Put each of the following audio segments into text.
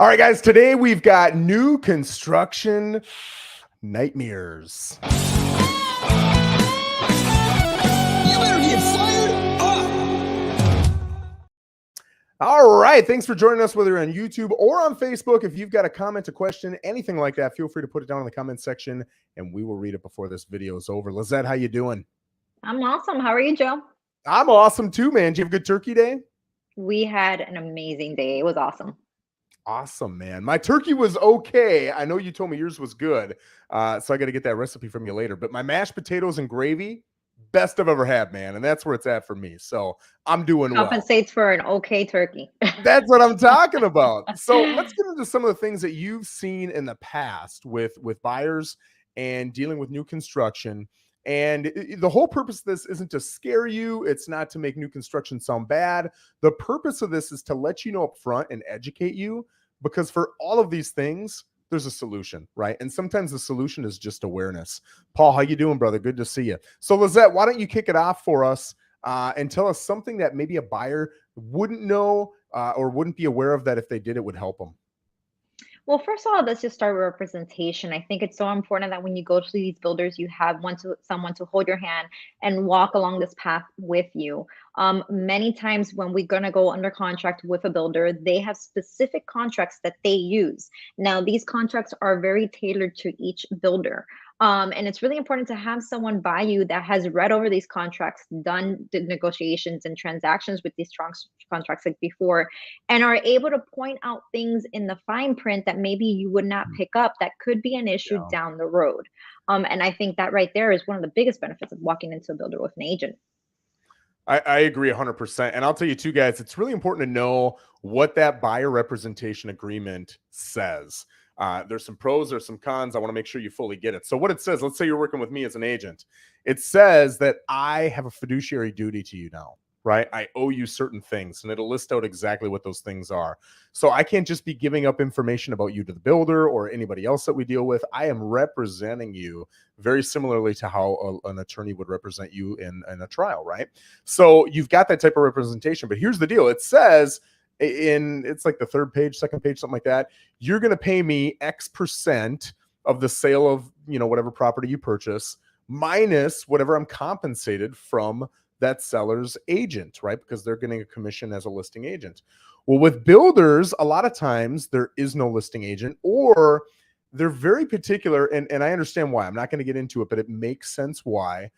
All right, guys, today we've got new construction nightmares. You better get fired up. All right, thanks for joining us, whether you're on YouTube or on Facebook. If you've got a comment, a question, anything like that, feel free to put it down in the comment section, and we will read it before this video is over. Lissette, how you doing? I'm awesome. How are you, Joe? I'm awesome too, man. Did you have a good turkey day? We had an amazing day. It was awesome. Awesome, man. My turkey was okay. I know you told me yours was good, so I got to get that recipe from you later. But my mashed potatoes and gravy, best I've ever had, man. And that's where it's at for me. So I'm doing well. Compensates for an okay turkey. That's what I'm talking about. So let's get into some of the things that you've seen in the past with buyers and dealing with new construction. And the whole purpose of this isn't to scare you. It's not to make new construction sound bad. The purpose of this is to let you know up front and educate you, because for all of these things, there's a solution, right? And sometimes the solution is just awareness. Paul, how you doing, brother? Good to see you. So Lissette, why don't you kick it off for us and tell us something that maybe a buyer wouldn't know or wouldn't be aware of, that if they did, it would help them. Well, first of all, let's just start with representation. I think it's so important that when you go to these builders, you have someone to hold your hand and walk along this path with you. Many times when we're going to go under contract with a builder, they have specific contracts that they use. Now, these contracts are very tailored to each builder. And it's really important to have someone by you that has read over these contracts, done the negotiations and transactions with these strong contracts like before, and are able to point out things in the fine print that maybe you would not pick up that could be an issue down the road. And I think that right there is one of the biggest benefits of walking into a builder with an agent. I agree 100%. And I'll tell you too, guys, it's really important to know what that buyer representation agreement says. There's some pros, there's some cons. I want to make sure you fully get it. So what it says, let's say you're working with me as an agent. It says that I have a fiduciary duty to you now, right? I owe you certain things, and it'll list out exactly what those things are. So I can't just be giving up information about you to the builder or anybody else that we deal with. I am representing you very similarly to how an attorney would represent you in a trial, right? So you've got that type of representation, but here's the deal. It says, it's like the third page, second page, something like that, you're going to pay me X% of the sale of, whatever property you purchase, minus whatever I'm compensated from that seller's agent, right? Because they're getting a commission as a listing agent. Well, with builders, a lot of times there is no listing agent, or they're very particular, and I understand why. I'm not going to get into it, but it makes sense why.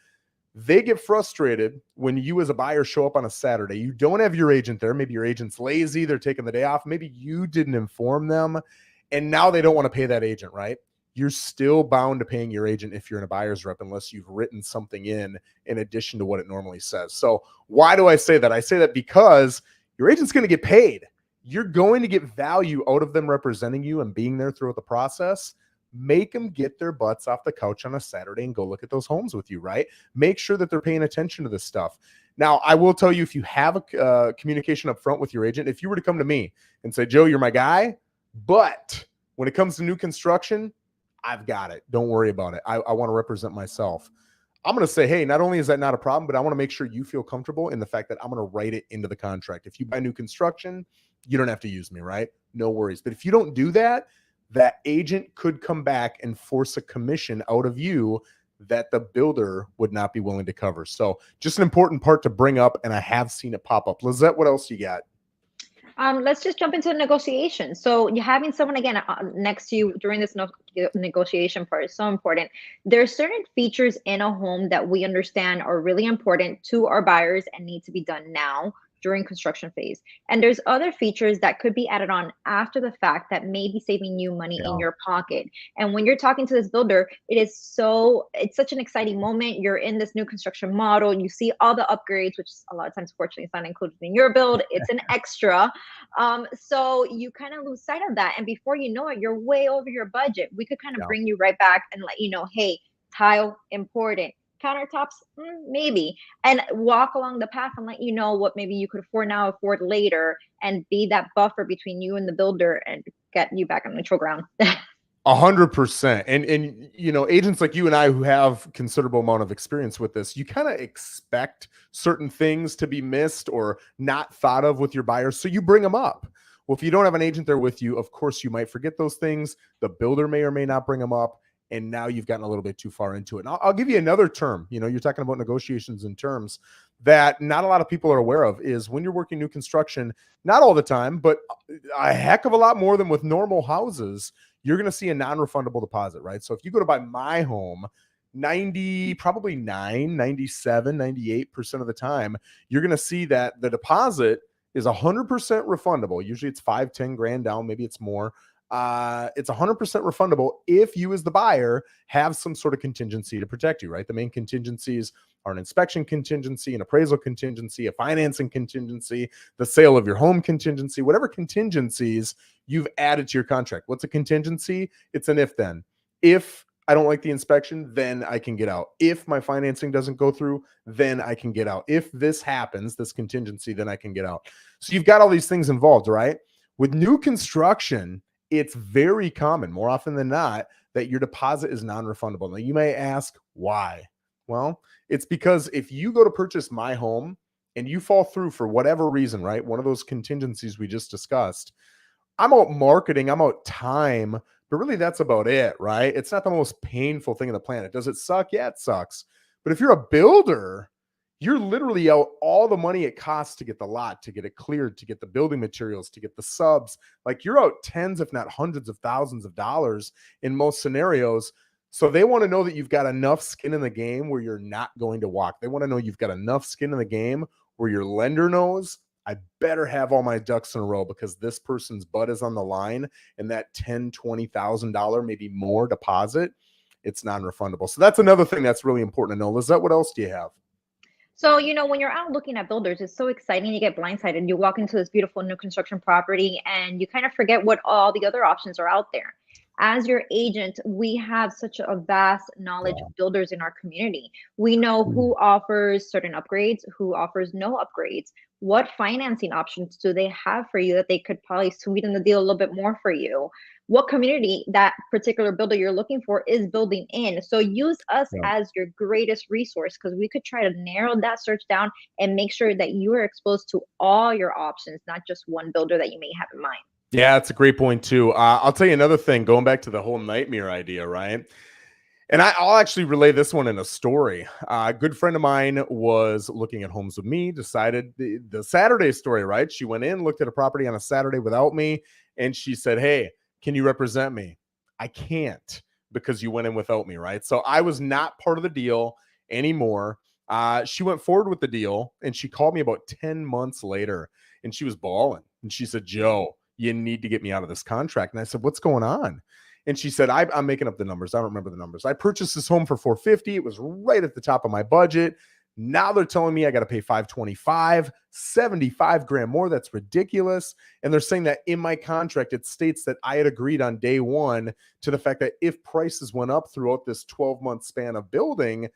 They get frustrated when you as a buyer show up on a Saturday. You don't have your agent there. Maybe your agent's lazy. They're taking the day off. Maybe you didn't inform them, and now they don't want to pay that agent, right? You're still bound to paying your agent if you're in a buyer's rep, unless you've written something in addition to what it normally says. So why do I say that? I say that because your agent's going to get paid. You're going to get value out of them representing you and being there throughout the process. Make them get their butts off the couch on a Saturday and go look at those homes with you, right? Make sure that they're paying attention to this stuff. Now, I will tell you, if you have a communication up front with your agent, if you were to come to me and say, Joe, you're my guy, but when it comes to new construction, I've got it. Don't worry about it. I want to represent myself. I'm going to say, hey, not only is that not a problem, but I want to make sure you feel comfortable in the fact that I'm going to write it into the contract. If you buy new construction, you don't have to use me, right? No worries. But if you don't do that, that agent could come back and force a commission out of you that the builder would not be willing to cover. So just an important part to bring up, and I have seen it pop up. Lissette, what else you got? Let's just jump into the negotiation. So you're having someone again next to you during this negotiation part is so important. There are certain features in a home that we understand are really important to our buyers and need to be done now during construction phase. And there's other features that could be added on after the fact that may be saving you money in your pocket. And when you're talking to this builder, it's such an exciting moment. You're in this new construction model. You see all the upgrades, which a lot of times, fortunately, it's not included in your build. It's an extra. So you kind of lose sight of that. And before you know it, you're way over your budget. We could kind of bring you right back and let you know, hey, tile important. Countertops, maybe, and walk along the path and let you know what maybe you could afford now, afford later, and be that buffer between you and the builder and get you back on neutral ground. 100%. And agents like you and I who have considerable amount of experience with this, you kind of expect certain things to be missed or not thought of with your buyers, so you bring them up. Well, if you don't have an agent there with you, of course you might forget those things. The builder may or may not bring them up. And now you've gotten a little bit too far into it. And I'll give you another term. You know, you're talking about negotiations and terms that not a lot of people are aware of is when you're working new construction, not all the time, but a heck of a lot more than with normal houses, you're going to see a non-refundable deposit, right? So if you go to buy my home, 90, probably 97, 98% of the time, you're going to see that the deposit is 100% refundable. Usually it's 5, 10 grand down, maybe it's more. It's 100% refundable if you as the buyer have some sort of contingency to protect you, right? The main contingencies are an inspection contingency, an appraisal contingency, a financing contingency, the sale of your home contingency, whatever contingencies you've added to your contract. What's a contingency? It's an if then. If I don't like the inspection, then I can get out. If my financing doesn't go through, then I can get out. If this happens, this contingency, then I can get out. So you've got all these things involved, right? With new construction, it's very common, more often than not, that your deposit is non-refundable. Now, you may ask why. Well, it's because if you go to purchase my home and you fall through for whatever reason, right? One of those contingencies we just discussed, I'm out marketing, I'm out time, but really that's about it, right? It's not the most painful thing on the planet. Does it suck? Yeah, it sucks. But if you're a builder, you're literally out all the money it costs to get the lot, to get it cleared, to get the building materials, to get the subs. Like you're out tens, if not hundreds of thousands of dollars in most scenarios. So they want to know that you've got enough skin in the game where you're not going to walk. They want to know you've got enough skin in the game where your lender knows I better have all my ducks in a row because this person's butt is on the line, and that $10,000, $20,000, maybe more deposit, it's non-refundable. So that's another thing that's really important to know. Lizette, what else do you have? So, when you're out looking at builders, it's so exciting. You get blindsided. You walk into this beautiful new construction property and you kind of forget what all the other options are out there. As your agent, we have such a vast knowledge Yeah. of builders in our community. We know who offers certain upgrades, who offers no upgrades. What financing options do they have for you that they could probably sweeten the deal a little bit more for you? What community that particular builder you're looking for is building in. So use us Yeah. as your greatest resource because we could try to narrow that search down and make sure that you are exposed to all your options, not just one builder that you may have in mind. Yeah, that's a great point too. I'll tell you another thing, going back to the whole nightmare idea, right? And I'll actually relay this one in a story. A good friend of mine was looking at homes with me, decided the Saturday story, right? She went in, looked at a property on a Saturday without me, and she said, "Hey, can you represent me?" I can't because you went in without me, right? So I was not part of the deal anymore. She went forward with the deal, and she called me about 10 months later, and she was bawling. And she said, "Joe, you need to get me out of this contract." And I said, "What's going on?" And she said, I'm making up the numbers. I don't remember the numbers. I purchased this home for 450. It was right at the top of my budget. Now they're telling me I got to pay 525, 75 grand more. That's ridiculous. And they're saying that in my contract, it states that I had agreed on day one to the fact that if prices went up throughout this 12-month span of building,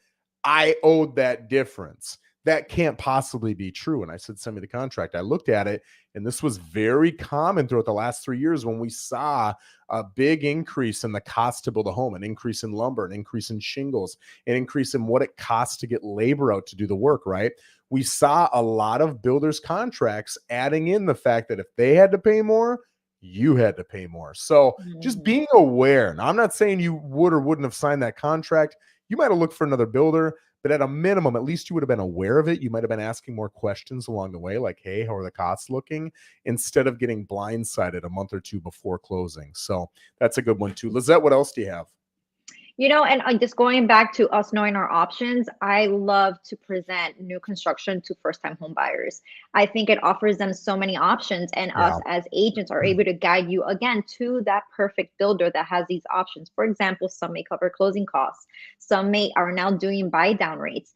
I owed that difference. That can't possibly be true. And I said, send me the contract. I looked at it, and this was very common throughout the last 3 years when we saw a big increase in the cost to build a home, an increase in lumber, an increase in shingles, an increase in what it costs to get labor out to do the work, right? We saw a lot of builders' contracts adding in the fact that if they had to pay more, you had to pay more. So just Mhm. being aware. Now, I'm not saying you would or wouldn't have signed that contract. You might have looked for another builder, but at a minimum, at least you would have been aware of it. You might have been asking more questions along the way, like, hey, how are the costs looking? Instead of getting blindsided a month or two before closing. So that's a good one too. Lizette, what else do you have? And just going back to us knowing our options, I love to present new construction to first-time home buyers. I think it offers them so many options, and us Yeah. as agents are able to guide you again to that perfect builder that has these options. For example, some may cover closing costs, some may are now doing buy down rates.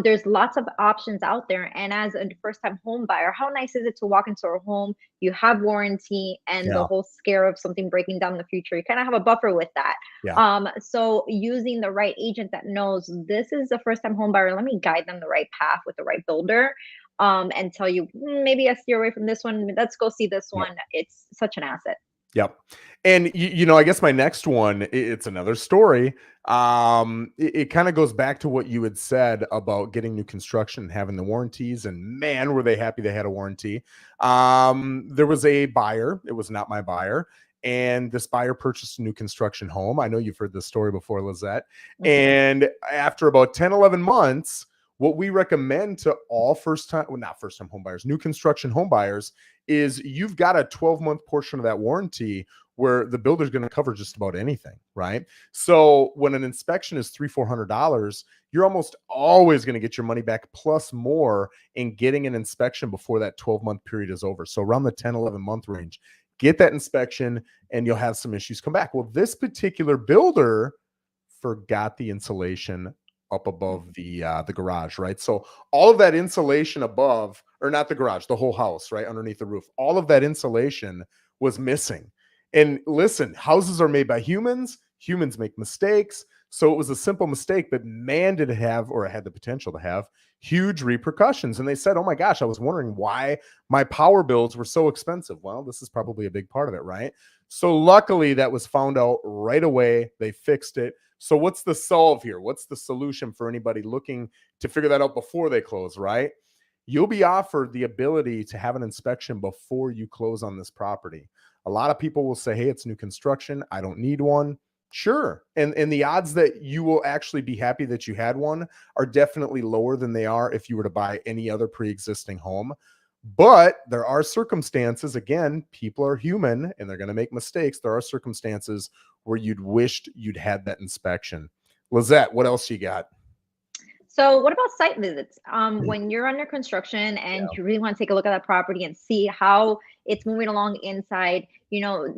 There's lots of options out there, and as a first-time home buyer, how nice is it to walk into a home, you have warranty, and the Yeah. whole scare of something breaking down in the future, you kind of have a buffer with that. Yeah. So using the right agent that knows this is a first time home buyer, let me guide them the right path with the right builder, and tell you maybe I steer away from this one. Let's go see this Yeah. one. It's such an asset. Yep. And I guess my next one, it's another story. It kind of goes back to what you had said about getting new construction and having the warranties, and man, were they happy they had a warranty. There was a buyer, it was not my buyer, and this buyer purchased a new construction home. I know you've heard this story before, Lizette. Mhm. And after about 10, 11 months, what we recommend to all not first time home buyers, new construction home buyers, is you've got a 12-month portion of that warranty where the builder's going to cover just about anything, right? So when an inspection is $300-400, you're almost always going to get your money back plus more in getting an inspection before that 12-month period is over. So around the 10, 11-month range, get that inspection and you'll have some issues come back. Well, this particular builder forgot the insulation up above the garage, right? So all of that insulation above, or not the garage, the whole house, right underneath the roof, all of that insulation was missing. And listen, houses are made by humans. Humans make mistakes. So it was a simple mistake, but man, did it have, or it had the potential to have, huge repercussions. And they said, "Oh my gosh, I was wondering why my power bills were so expensive." Well, this is probably a big part of it, right? So luckily that was found out right away. They fixed it. So what's the solve here? What's the solution for anybody looking to figure that out before they close, right? You'll be offered the ability to have an inspection before you close on this property. A lot of people will say, "Hey, it's new construction. I don't need one." Sure. And the odds that you will actually be happy that you had one are definitely lower than they are if you were to buy any other pre-existing home. But there are circumstances, again, people are human and they're going to make mistakes. There are circumstances where you'd wished you'd had that inspection. Lizette, what else you got? So what about site visits? When you're under construction and Yeah. you really want to take a look at that property and see how it's moving along inside,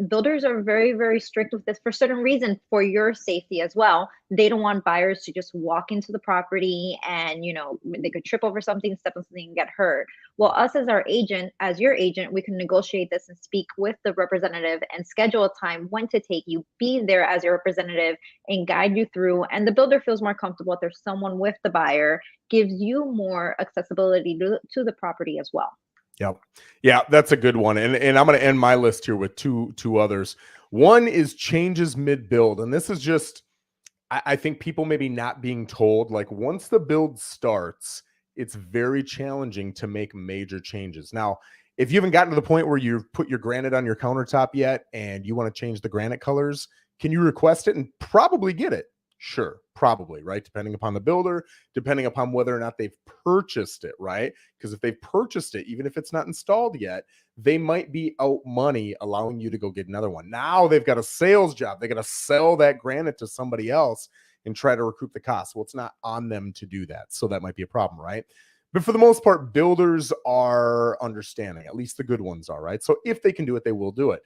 builders are very, very strict with this for certain reason, for your safety as well. They don't want buyers to just walk into the property and, they could trip over something, step on something and get hurt. Well, us as our agent, as your agent, we can negotiate this and speak with the representative and schedule a time when to take you, be there as your representative and guide you through. And the builder feels more comfortable if there's someone with the buyer, gives you more accessibility to the property as well. Yep. Yeah, that's a good one. And I'm going to end my list here with two others. One is changes mid-build. And this is just, I think people maybe not being told, like once the build starts, it's very challenging to make major changes. Now, if you haven't gotten to the point where you've put your granite on your countertop yet and you want to change the granite colors, can you request it and probably get it? Sure, probably, right? Depending upon the builder, depending upon whether or not they've purchased it, right? Because if they've purchased it, even if it's not installed yet, they might be out money allowing you to go get another one. Now they've got a sales job. They got to sell that granite to somebody else and try to recoup the cost. Well, it's not on them to do that. So that might be a problem, right? But for the most part, builders are understanding, at least the good ones are, right? So if they can do it, they will do it.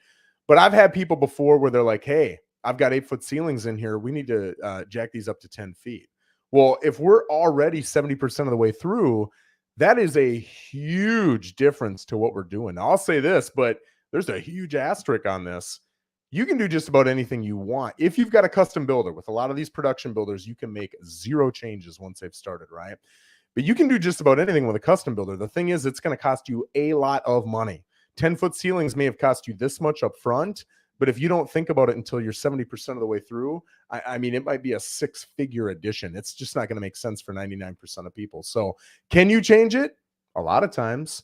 But I've had people before where they're like, "Hey, I've got 8-foot ceilings in here. We need to jack these up to 10 feet." Well, if we're already 70% of the way through, that is a huge difference to what we're doing. Now, I'll say this, but there's a huge asterisk on this. You can do just about anything you want. If you've got a custom builder, with a lot of these production builders, you can make 0 changes once they've started, right? But you can do just about anything with a custom builder. The thing is, it's going to cost you a lot of money. 10-foot ceilings may have cost you this much up front, but if you don't think about it until you're 70% of the way through, I mean, it might be a 6-figure addition. It's just not going to make sense for 99% of people. So can you change it? A lot of times.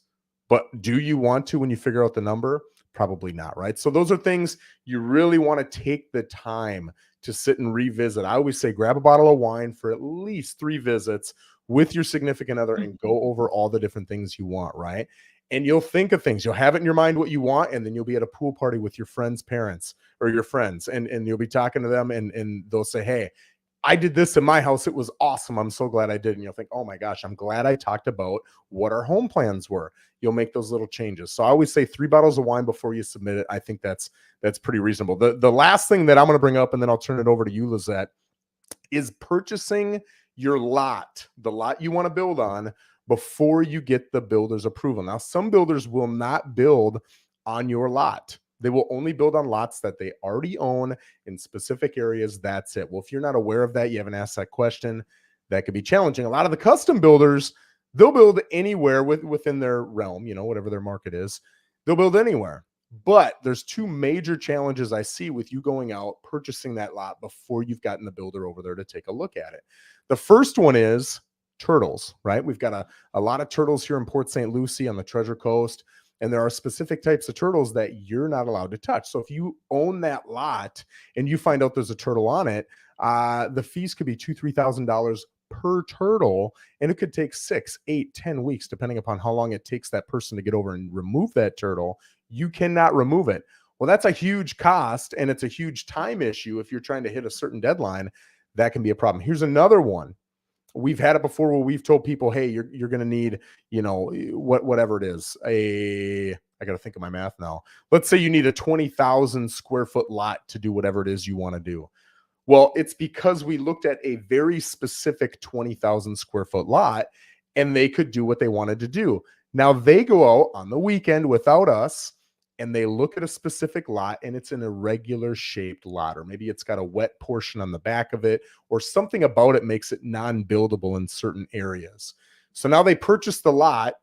But do you want to when you figure out the number? Probably not, right? So those are things you really want to take the time to sit and revisit. I always say grab a bottle of wine for at least 3 visits with your significant other and go over all the different things you want, right? And you'll think of things. You'll have it in your mind what you want, and then you'll be at a pool party with your friends' parents or your friends, and you'll be talking to them, and they'll say, "Hey, I did this in my house. It was awesome. I'm so glad I did." And you'll think, "Oh my gosh, I'm glad I talked about what our home plans were." You'll make those little changes. So I always say 3 bottles of wine before you submit it. I think that's pretty reasonable. The last thing that I'm going to bring up, and then I'll turn it over to you, Lizette, is purchasing your lot, the lot you want to build on, before you get the builder's approval. Now, some builders will not build on your lot. They will only build on lots that they already own in specific areas. That's it. Well, if you're not aware of that, you haven't asked that question, that could be challenging. A lot of the custom builders, they'll build anywhere within their realm, whatever their market is. They'll build anywhere. But there's two major challenges I see with you going out, purchasing that lot before you've gotten the builder over there to take a look at it. The first one is turtles, right? We've got a lot of turtles here in Port St. Lucie on the Treasure Coast, and there are specific types of turtles that you're not allowed to touch. So if you own that lot and you find out there's a turtle on it, the fees could be $2,000-$3,000 per turtle, and it could take 6, 8, 10 weeks, depending upon how long it takes that person to get over and remove that turtle. You cannot remove it. Well, that's a huge cost, and it's a huge time issue. If you're trying to hit a certain deadline, that can be a problem. Here's another one. We've had it before where we've told people, hey, you're going to need, whatever it is. I got to think of my math now. Let's say you need a 20,000 square foot lot to do whatever it is you want to do. Well, it's because we looked at a very specific 20,000 square foot lot, and they could do what they wanted to do. Now they go out on the weekend without us, and they look at a specific lot, and it's an irregular shaped lot, or maybe it's got a wet portion on the back of it, or something about it makes it non-buildable in certain areas. So now they purchase the lot,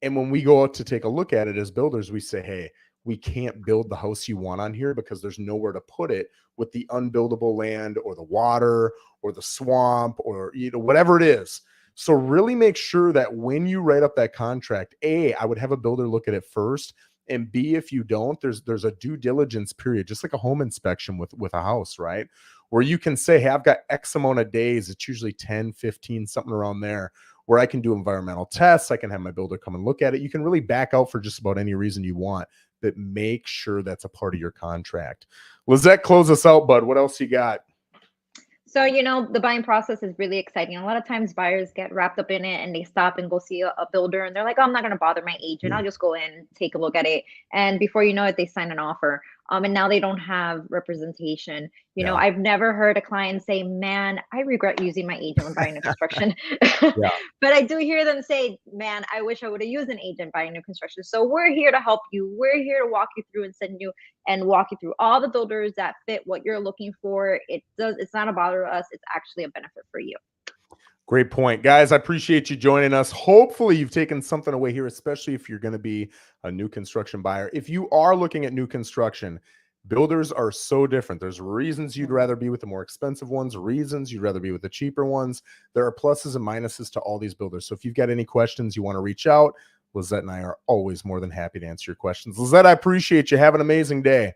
and when we go out to take a look at it as builders, we say, hey, we can't build the house you want on here because there's nowhere to put it with the unbuildable land or the water or the swamp or whatever it is. So really make sure that when you write up that contract, A, I would have a builder look at it first, and B, if you don't, there's a due diligence period, just like a home inspection with a house, right? Where you can say, hey, I've got X amount of days. It's usually 10, 15, something around there, where I can do environmental tests. I can have my builder come and look at it. You can really back out for just about any reason you want, but make sure that's a part of your contract. Lissette, close us out, bud. What else you got? So, the buying process is really exciting. A lot of times buyers get wrapped up in it and they stop and go see a builder and they're like, oh, I'm not going to bother my agent. I'll just go in, take a look at it. And before you know it, they sign an offer. And now they don't have representation. Yeah. I've never heard a client say, man, I regret using my agent when buying new construction. Yeah. But I do hear them say, man, I wish I would have used an agent buying new construction. So we're here to help you. We're here to walk you through and walk you through all the builders that fit what you're looking for. It's not a bother to us. It's actually a benefit for you. Great point. Guys, I appreciate you joining us. Hopefully you've taken something away here, especially if you're going to be a new construction buyer. If you are looking at new construction, builders are so different. There's reasons you'd rather be with the more expensive ones, reasons you'd rather be with the cheaper ones. There are pluses and minuses to all these builders. So if you've got any questions you want to reach out, Lissette and I are always more than happy to answer your questions. Lissette, I appreciate you. Have an amazing day.